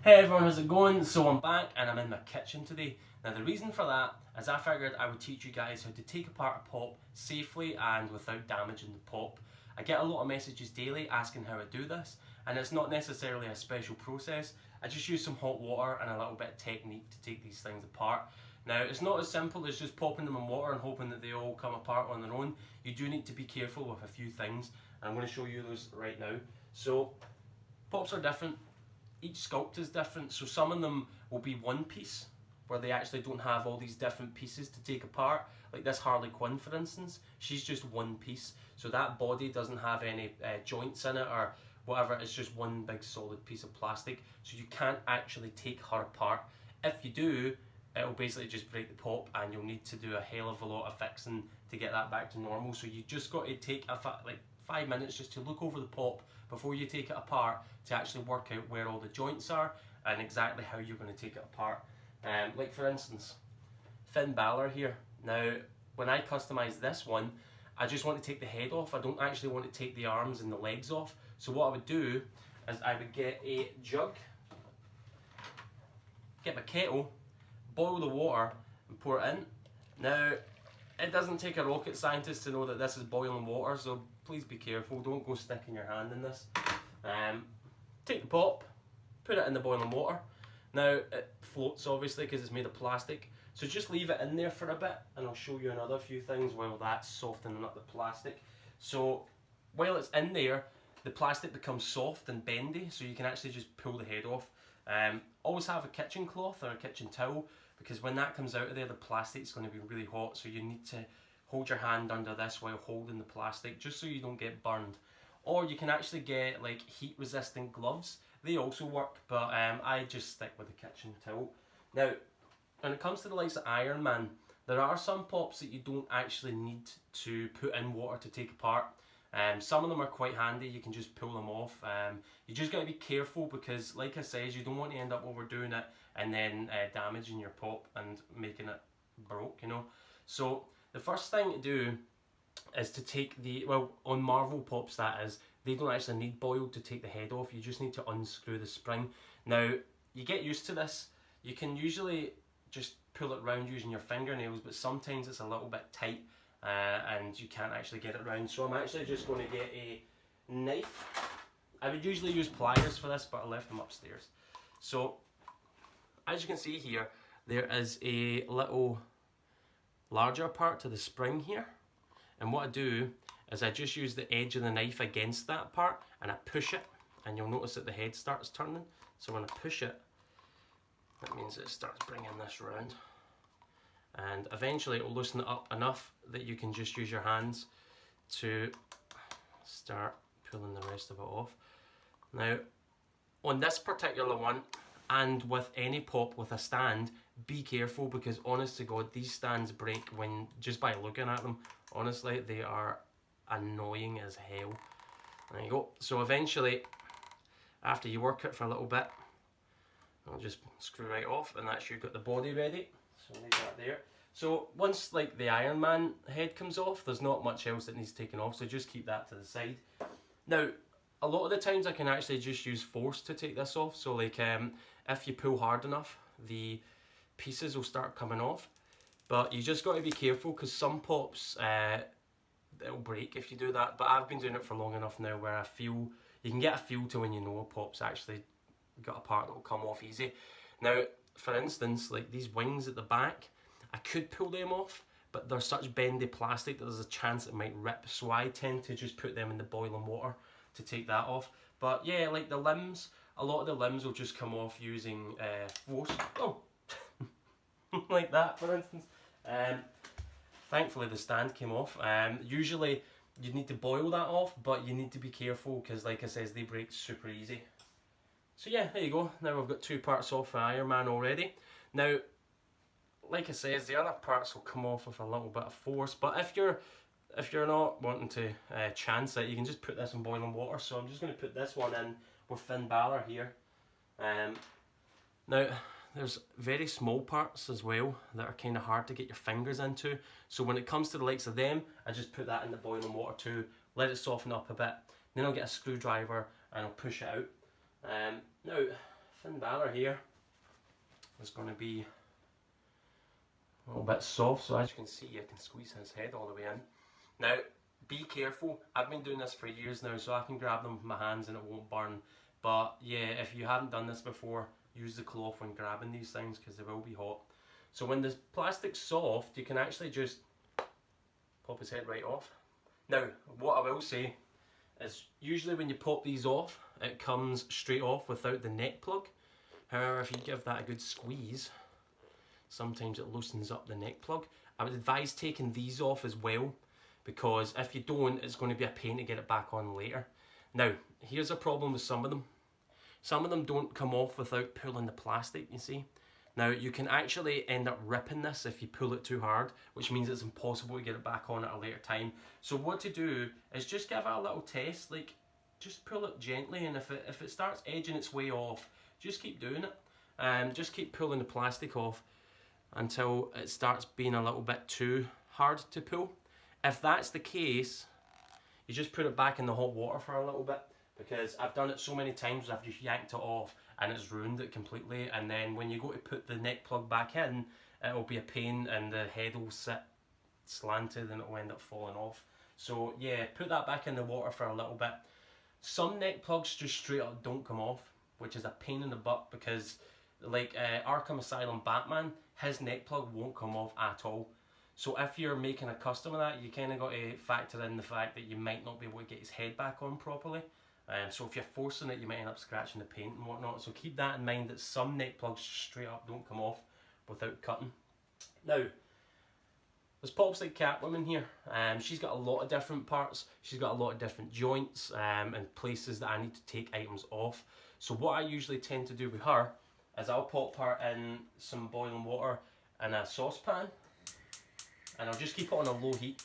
Hey everyone, how's it going? So I'm back and I'm in my kitchen today. Now the reason for that is I figured I would teach you guys how to take apart a pop safely and without damaging the pop. I get a lot of messages daily asking how I do this, and it's not necessarily a special process. I just use some hot water and a little bit of technique to take these things apart. Now it's not as simple as just popping them in water and hoping that they all come apart on their own. You do need to be careful with a few things, and I'm going to show you those right now. So pops are different. Each sculpt is different, so some of them will be one piece where they actually don't have all these different pieces to take apart. Like this Harley Quinn, for instance, she's just one piece, so that body doesn't have any joints in it or whatever. It's just one big solid piece of plastic, so you can't actually take her apart. If you do, it'll basically just break the pop and you'll need to do a hell of a lot of fixing to get that back to normal. So you just got to take like 5 minutes just to look over the pop before you take it apart to actually work out where all the joints are and exactly how you're going to take it apart. Like for instance, Finn Balor here. Now when I customise this one, I just want to take the head off. I don't actually want to take the arms and the legs off. So what I would do is I would get a jug, get my kettle, boil the water and pour it in. Now it doesn't take a rocket scientist to know that this is boiling water, so please be careful, don't go sticking your hand in this. Take the pop, put it in the boiling water. Now it floats obviously because it's made of plastic, so just leave it in there for a bit and I'll show you another few things while that's softening up the plastic. So while it's in there, the plastic becomes soft and bendy, so you can actually just pull the head off. Always have a kitchen cloth or a kitchen towel, because when that comes out of there, the plastic's going to be really hot, so you need to hold your hand under this while holding the plastic, just so you don't get burned. Or you can actually get like heat resistant gloves, they also work, but I just stick with the kitchen towel. Now when it comes to the likes of Iron Man, there are some pops that you don't actually need to put in water to take apart. Some of them are quite handy, you can just pull them off. You just got to be careful because, like I said, you don't want to end up overdoing it and then damaging your pop and making it broke, you know. So the first thing to do is to take the, well, on Marvel pops that is, they don't actually need boiled to take the head off, you just need to unscrew the spring. Now, you get used to this, you can usually just pull it round using your fingernails, but sometimes it's a little bit tight and you can't actually get it round. So I'm actually just going to get a knife. I would usually use pliers for this, but I left them upstairs. So as you can see here, there is a little larger part to the spring here, and what I do is I just use the edge of the knife against that part and I push it, and you'll notice that the head starts turning. So when I push it, that means it starts bringing this round, and eventually it will loosen it up enough that you can just use your hands to start pulling the rest of it off. Now on this particular one, and with any pop with a stand, be careful, because honest to God, these stands break when, just by looking at them. Honestly, they are annoying as hell. There you go. So eventually, after you work it for a little bit, I'll just screw right off, and that's you got the body ready. So leave that there. So once like the Iron Man head comes off, there's not much else that needs taken off, so just keep that to the side. Now, a lot of the times I can actually just use force to take this off. So like if you pull hard enough, the pieces will start coming off. But you just got to be careful, because some pops it'll break if you do that. But I've been doing it for long enough now where I feel, you can get a feel to when you know a pop's actually got a part that will come off easy. Now for instance, like these wings at the back, I could pull them off, but they're such bendy plastic that there's a chance it might rip, so I tend to just put them in the boiling water to take that off. But yeah, like the limbs, a lot of the limbs will just come off using force. Oh, like that for instance. Thankfully the stand came off. Usually you need to boil that off, but you need to be careful because, like I says, they break super easy. So yeah, there you go. Now we've got two parts off for Iron Man already. Now, like I says, the other parts will come off with a little bit of force, but if you're not wanting to chance it, you can just put this in boiling water. So I'm just going to put this one in with Finn Balor here. Now there's very small parts as well that are kind of hard to get your fingers into, so when it comes to the likes of them, I just put that in the boiling water too, let it soften up a bit, then I'll get a screwdriver and I'll push it out. Now Finn Balor here is going to be a little bit soft, so as you can see, I can squeeze his head all the way in. Now, be careful. I've been doing this for years now, so I can grab them with my hands and it won't burn. But yeah, if you haven't done this before, use the cloth when grabbing these things because they will be hot. So when the plastic's soft, you can actually just pop his head right off. Now, what I will say is usually when you pop these off, it comes straight off without the neck plug. However, if you give that a good squeeze, sometimes it loosens up the neck plug. I would advise taking these off as well, because if you don't, it's going to be a pain to get it back on later. Now, here's a problem with some of them. Some of them don't come off without pulling the plastic, you see. Now, you can actually end up ripping this if you pull it too hard, which means it's impossible to get it back on at a later time. So what to do is just give it a little test, like just pull it gently, and if it starts edging its way off, just keep doing it. Just keep pulling the plastic off until it starts being a little bit too hard to pull. If that's the case, you just put it back in the hot water for a little bit, because I've done it so many times I've just yanked it off and it's ruined it completely, and then when you go to put the neck plug back in, it'll be a pain and the head will sit slanted and it'll end up falling off. So yeah, put that back in the water for a little bit. Some neck plugs just straight up don't come off, which is a pain in the butt, because like Arkham Asylum Batman, his neck plug won't come off at all. So if you're making a custom of that, you kind of got to factor in the fact that you might not be able to get his head back on properly. So if you're forcing it, you might end up scratching the paint and whatnot. So keep that in mind, that some neck plugs straight up don't come off without cutting. Now, there's Pop's like Catwoman here. She's got a lot of different parts. She's got a lot of different joints and places that I need to take items off. So what I usually tend to do with her is I'll pop her in some boiling water in a saucepan, and I'll just keep it on a low heat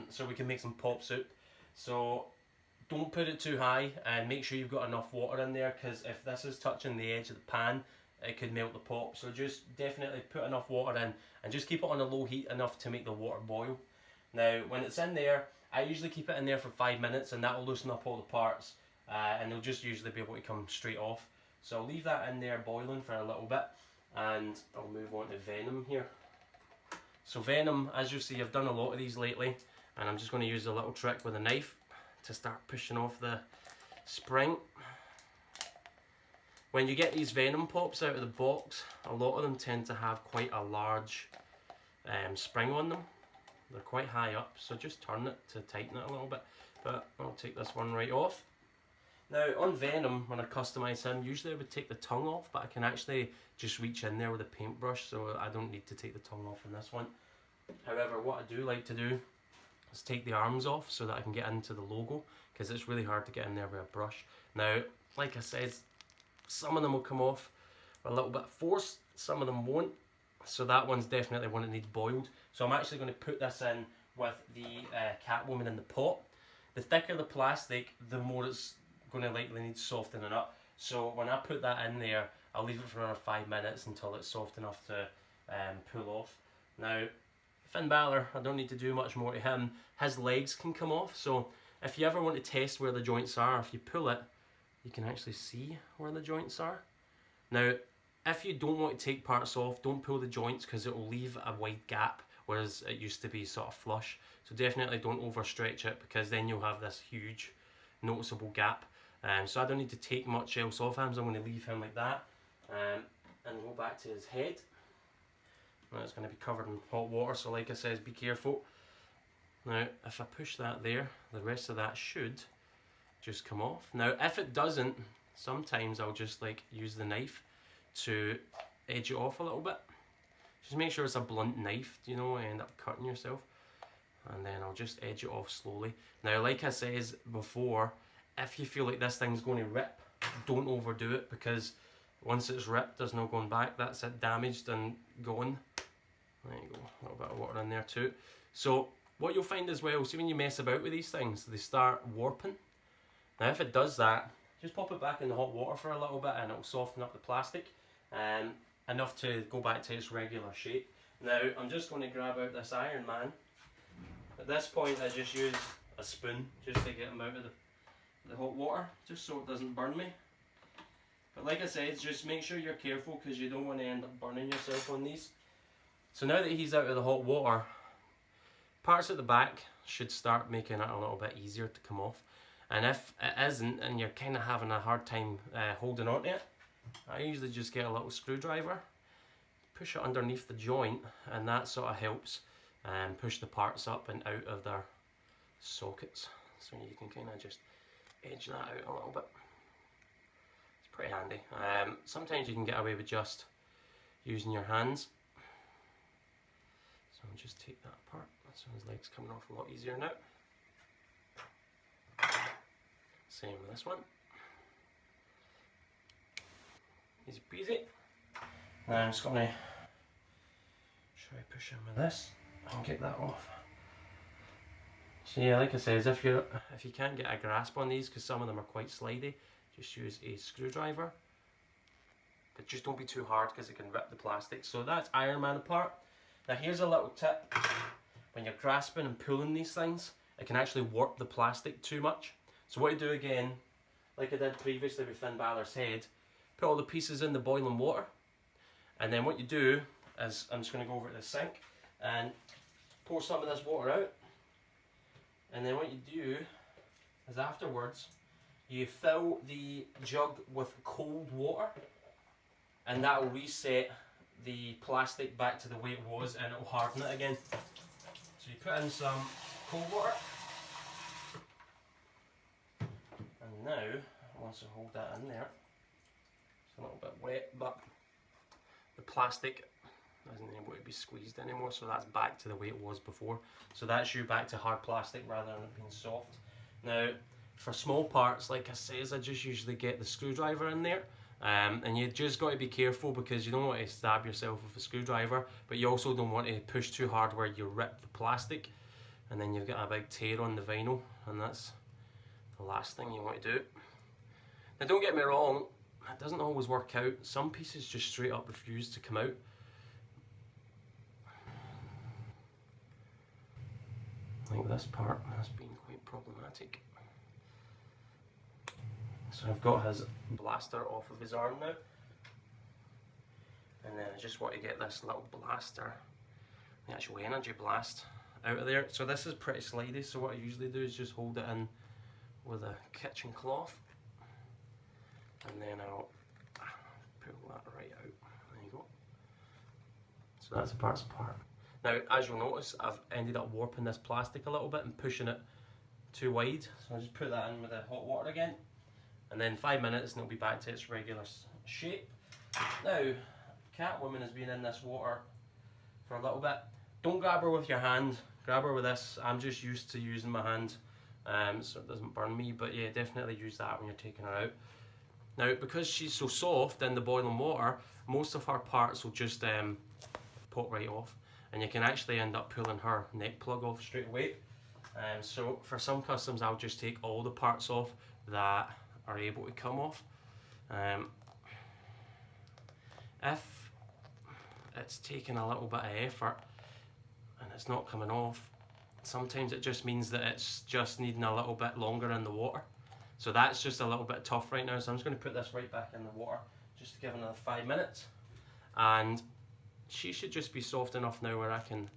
so we can make some pop soup. So don't put it too high, and make sure you've got enough water in there, because if this is touching the edge of the pan, it could melt the pop. So just definitely put enough water in and just keep it on a low heat enough to make the water boil. Now when it's in there, I usually keep it in there for 5 minutes, and that will loosen up all the parts and they'll just usually be able to come straight off. So I'll leave that in there boiling for a little bit, and I'll move on to Venom here. So Venom, as you see, I've done a lot of these lately, and I'm just going to use a little trick with a knife to start pushing off the spring. When you get these Venom pops out of the box, a lot of them tend to have quite a large spring on them. They're quite high up, so just turn it to tighten it a little bit. But I'll take this one right off. Now on Venom, when I customise him, usually I would take the tongue off, but I can actually just reach in there with a paintbrush, so I don't need to take the tongue off in this one. However, what I do like to do is take the arms off so that I can get into the logo, because it's really hard to get in there with a brush. Now, like I said, some of them will come off with a little bit of force, some of them won't, so that one's definitely one that needs boiled. So I'm actually going to put this in with the Catwoman in the pot. The thicker the plastic, the more it's going to likely need softening up. So when I put that in there, I'll leave it for another 5 minutes until it's soft enough to pull off. Now, Finn Balor, I don't need to do much more to him. His legs can come off, so if you ever want to test where the joints are, if you pull it, you can actually see where the joints are. Now, if you don't want to take parts off, don't pull the joints, because it will leave a wide gap, whereas it used to be sort of flush. So definitely don't overstretch it, because then you'll have this huge noticeable gap. So I don't need to take much else off him, so I'm going to leave him like that. And go back to his head. Now it's going to be covered in hot water, so like I said, be careful. Now if I push that there, the rest of that should just come off. Now if it doesn't, sometimes I'll just like use the knife to edge it off a little bit. Just make sure it's a blunt knife, you know, and end up cutting yourself. And then I'll just edge it off slowly. Now like I said before, if you feel like this thing's going to rip, don't overdo it, because once it's ripped, there's no going back. That's it, damaged and gone. There you go, a little bit of water in there too. So what you'll find as well, see when you mess about with these things, they start warping. Now if it does that, just pop it back in the hot water for a little bit and it'll soften up the plastic enough to go back to its regular shape. Now I'm just going to grab out this Iron Man. At this point I just use a spoon just to get him out of the hot water, just so it doesn't burn me. But like I said, just make sure you're careful because you don't want to end up burning yourself on these. So now that he's out of the hot water, parts at the back should start making it a little bit easier to come off. And if it isn't and you're kind of having a hard time holding on to it, I usually just get a little screwdriver, push it underneath the joint, and that sort of helps push the parts up and out of their sockets. So you can kind of just edge that out a little bit. It's pretty handy. Sometimes you can get away with just using your hands. So I'll just take that apart. So his leg's coming off a lot easier now. Same with this one. Easy peasy. Now I'm just going to try push him with this and get that off. So yeah, like I said, if you can't get a grasp on these, because some of them are quite slidey, just use a screwdriver. But just don't be too hard because it can rip the plastic. So that's Iron Man apart. Now here's a little tip. When you're grasping and pulling these things, it can actually warp the plastic too much. So what you do again, like I did previously with Finn Balor's head, put all the pieces in the boiling water, and then what you do is, I'm just going to go over to the sink and pour some of this water out, and then what you do is afterwards you fill the jug with cold water, and that will reset the plastic back to the way it was and it will harden it again. So you put in some cold water, and now once I hold that in there, it's a little bit wet, but the plastic isn't able to be squeezed anymore, so that's back to the way it was before. So that's you back to hard plastic rather than it being soft. Now for small parts, like I says, I just usually get the screwdriver in there. And you just got to be careful because you don't want to stab yourself with a screwdriver, but you also don't want to push too hard where you rip the plastic and then you've got a big tear on the vinyl, and that's the last thing you want to do. Now don't get me wrong, it doesn't always work out. Some pieces just straight up refuse to come out. Like this part has been quite problematic. So I've got his blaster off of his arm now, and then I just want to get this little blaster, the actual energy blast, out of there. So this is pretty slidey, so what I usually do is just hold it in with a kitchen cloth, and then I'll pull that right out. There you go. So that's the parts apart. Now as you'll notice, I've ended up warping this plastic a little bit and pushing it too wide, so I'll just put that in with the hot water again. And then 5 minutes and it'll be back to its regular shape. Now, Catwoman has been in this water for a little bit. Don't grab her with your hand, grab her with this. I'm just used to using my hand so it doesn't burn me, but yeah, definitely use that when you're taking her out. Now, because she's so soft in the boiling water, most of her parts will just pop right off, and you can actually end up pulling her neck plug off straight away. So for some customs, I'll just take all the parts off that are able to come off. If it's taking a little bit of effort and it's not coming off, sometimes it just means that it's just needing a little bit longer in the water. So that's just a little bit tough right now, so I'm just going to put this right back in the water just to give it another 5 minutes, and she should just be soft enough now where I can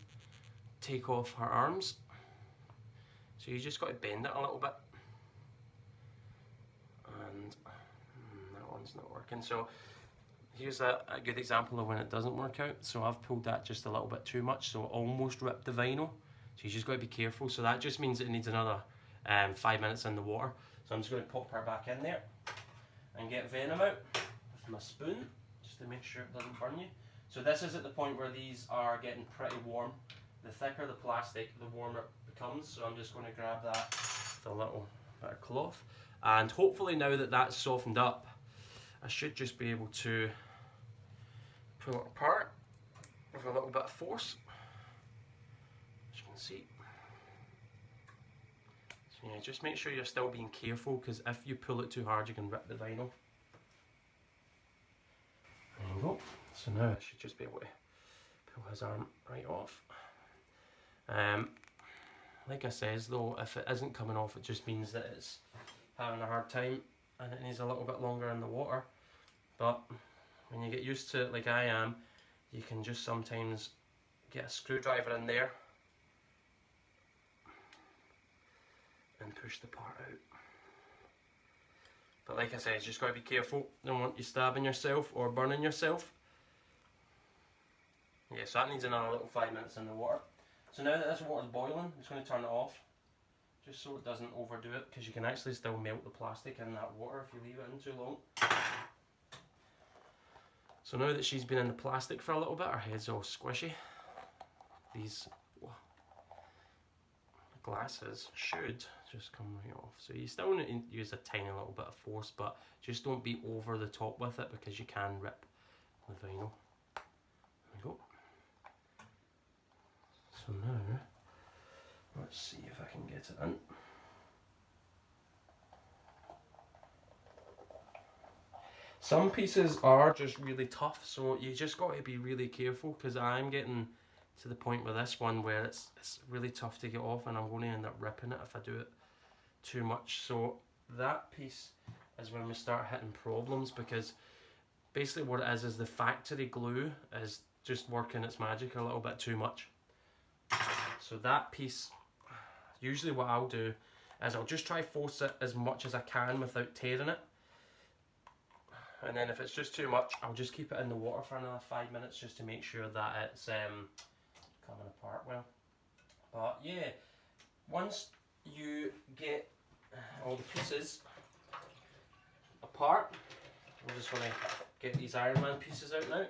take off her arms. So you just got to bend it a little bit. And that one's not working. So here's a good example of when it doesn't work out. So I've pulled that just a little bit too much, so it almost ripped the vinyl. So you just got to be careful. So that just means it needs another 5 minutes in the water. So I'm just going to pop her back in there and get venom out with my spoon just to make sure it doesn't burn you. So this is at the point where these are getting pretty warm. The thicker the plastic, the warmer it becomes. So I'm just going to grab that with a little bit of cloth. And hopefully now that that's softened up, I should just be able to pull it apart with a little bit of force, as you can see. So yeah, just make sure you're still being careful, because if you pull it too hard you can rip the vinyl. There you go. So now I should just be able to pull his arm right off. Like I says though, if it isn't coming off, it just means that it's having a hard time and it needs a little bit longer in the water. But when you get used to it like I am, you can just sometimes get a screwdriver in there and push the part out. But like I said, you just got to be careful. Don't want you stabbing yourself or burning yourself. Yeah, so that needs another little 5 minutes in the water. So now that this water's boiling, I'm just going to turn it off, just so it doesn't overdo it, because you can actually still melt the plastic in that water if you leave it in too long. So now that she's been in the plastic for a little bit, her head's all squishy. These glasses should just come right off. So you still need to use a tiny little bit of force, but just don't be over the top with it, because you can rip the vinyl. There we go. So now, let's see if I can get it in. Some pieces are just really tough, so you just got to be really careful, because I'm getting to the point with this one where it's really tough to get off, and I'm going to end up ripping it if I do it too much. So that piece is when we start hitting problems, because basically what it is the factory glue is just working its magic a little bit too much. So that piece, usually what I'll do is I'll just try force it as much as I can without tearing it. And then if it's just too much, I'll just keep it in the water for another 5 minutes just to make sure that it's coming apart well. But yeah, once you get all the pieces apart, I'm just going to get these Iron Man pieces out now.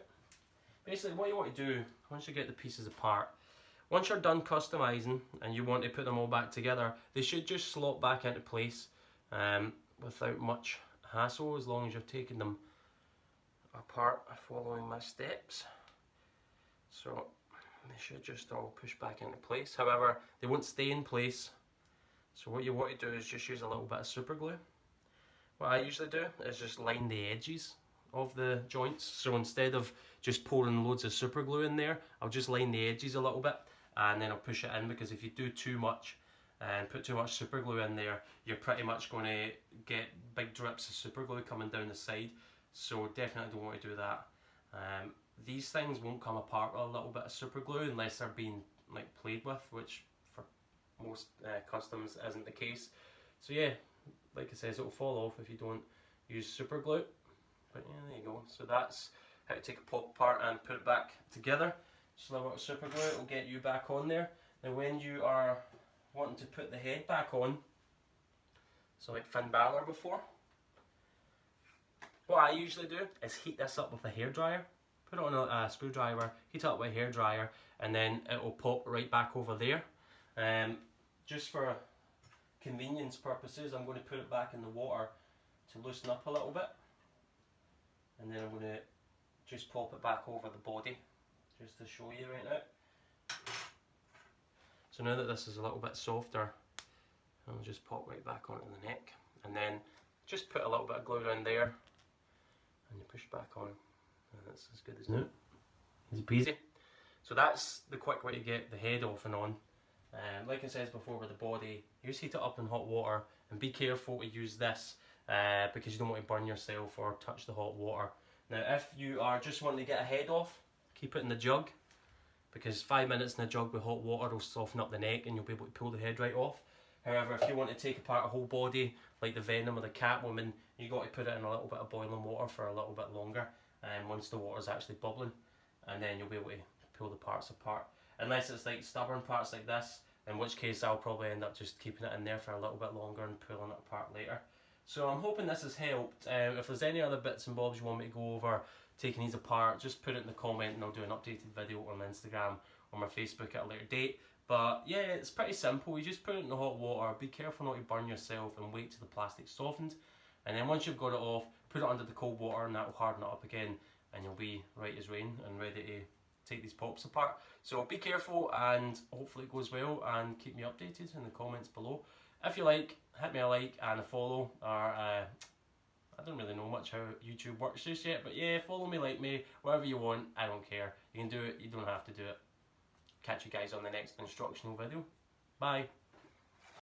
Basically what you want to do, once you get the pieces apart, once you're done customizing and you want to put them all back together, they should just slot back into place without much hassle, as long as you're taking them apart following my steps. So they should just all push back into place. However, they won't stay in place, so what you want to do is just use a little bit of super glue. What I usually do is just line the edges of the joints. So instead of just pouring loads of super glue in there, I'll just line the edges a little bit and then I'll push it in, because if you do too much and put too much super glue in there, you're pretty much going to get big drips of super glue coming down the side. So definitely don't want to do that. These things won't come apart with a little bit of super glue unless they're being like played with, which for most customs isn't the case. So yeah, like I said, it'll fall off if you don't use super glue. But yeah, there you go. So that's how to take a pop apart and put it back together. Just a little bit of super glue, it will get you back on there. Now when you are wanting to put the head back on, so like Finn Balor before, what I usually do is heat this up with a hairdryer. Put it on a screwdriver, heat it up with a hairdryer, and then it will pop right back over there. Just for convenience purposes, I'm going to put it back in the water to loosen up a little bit, and then I'm going to just pop it back over the body, just to show you right now. So now that this is a little bit softer, I'll just pop right back onto the neck, and then just put a little bit of glue around there, and you push back on, and that's as good as new. Easy peasy. So that's the quick way to get the head off and on. Like I said before with the body, use heat it up in hot water, and be careful to use this because you don't want to burn yourself or touch the hot water. Now if you are just wanting to get a head off, keep it in the jug, because 5 minutes in the jug with hot water will soften up the neck and you'll be able to pull the head right off. However, if you want to take apart a whole body, like the Venom or the Catwoman, you got to put it in a little bit of boiling water for a little bit longer, and once the water's actually bubbling, and then you'll be able to pull the parts apart. Unless it's like stubborn parts like this, in which case I'll probably end up just keeping it in there for a little bit longer and pulling it apart later. So I'm hoping this has helped. If there's any other bits and bobs you want me to go over taking these apart, just put it in the comment and I'll do an updated video on my Instagram or my Facebook at a later date. But yeah, it's pretty simple. You just put it in the hot water, be careful not to burn yourself, and wait till the plastic softens. And then once you've got it off, put it under the cold water and that will harden it up again, and you'll be right as rain and ready to take these pops apart. So be careful, and hopefully it goes well, and keep me updated in the comments below. If you like, hit me a like and a follow, or I don't really know much how YouTube works just yet, but yeah, follow me, like me, whatever you want, I don't care. You can do it, you don't have to do it. Catch you guys on the next instructional video. Bye.